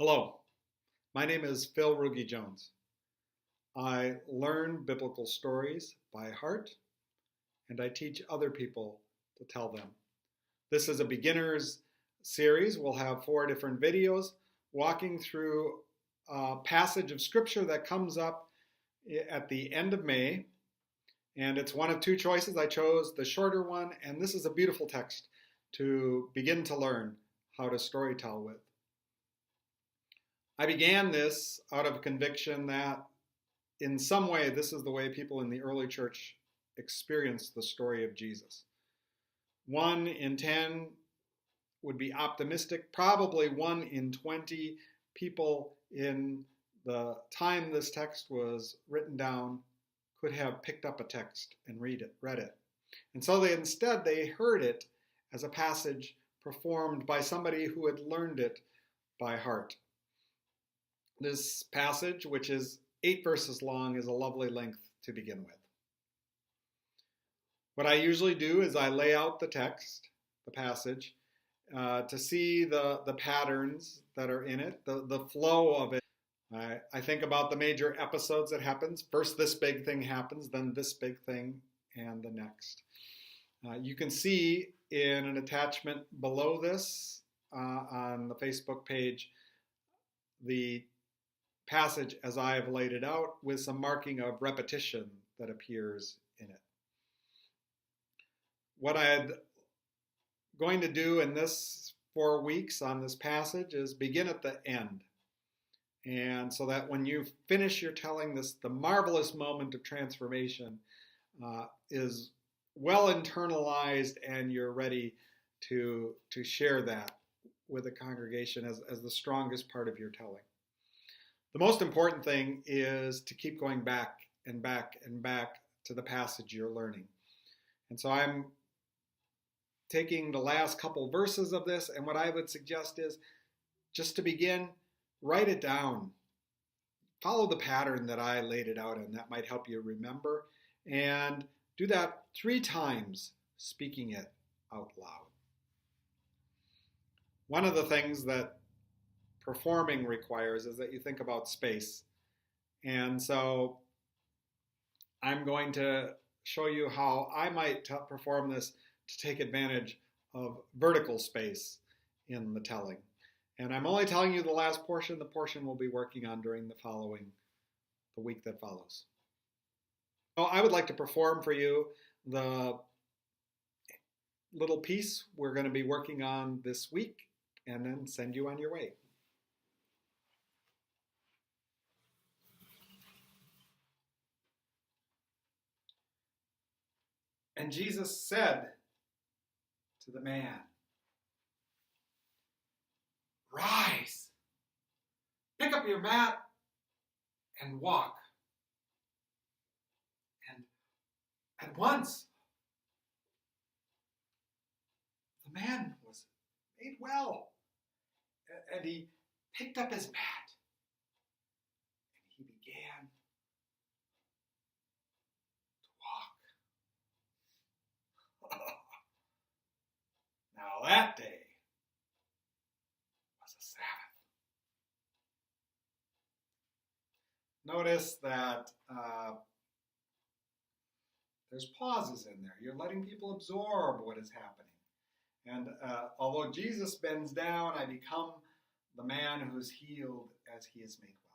Hello, my name is Phil Ruge-Jones. I learn biblical stories by heart and I teach other people to tell them. This is a beginner's series. We'll have 4 different videos walking through a passage of scripture that comes up at the end of May. And it's one of 2 choices. I chose the shorter one, and this is a beautiful text to begin to learn how to storytell with. I began this out of conviction that in some way this is the way people in the early church experienced the story of Jesus. 1 in 10 would be optimistic. Probably 1 in 20 people in the time this text was written down could have picked up a text and read it. And so they heard it as a passage performed by somebody who had learned it by heart. This passage, which is 8 verses long, is a lovely length to begin with. What I usually do is I lay out the text, the passage, to see the patterns that are in it, the flow of it. I think about the major episodes that happens. First, this big thing happens, then this big thing, and the next. You can see in an attachment below this on the Facebook page the passage as I have laid it out with some marking of repetition that appears in it. What I'm going to do in this 4 weeks on this passage is begin at the end. And so that when you finish your telling this, the marvelous moment of transformation is well internalized and you're ready to share that with the congregation as the strongest part of your telling. The most important thing is to keep going back and back and back to the passage you're learning. And so I'm taking the last couple verses of this, and what I would suggest is just to begin, write it down. Follow the pattern that I laid it out in. That might help you remember. And do that 3 times, speaking it out loud. One of the things that performing requires is that you think about space. And so I'm going to show you how I might perform this to take advantage of vertical space in the telling. And I'm only telling you the last portion. The portion we'll be working on during the week that follows. So I would like to perform for you the little piece we're going to be working on this week and then send you on your way. And Jesus said to the man, "Rise, pick up your mat and walk." And at once, the man was made well, and he picked up his mat, and he began to walk. Now that day was a Sabbath. Notice that there's pauses in there. You're letting people absorb what is happening. And although Jesus bends down, I become the man who's healed as he is made well.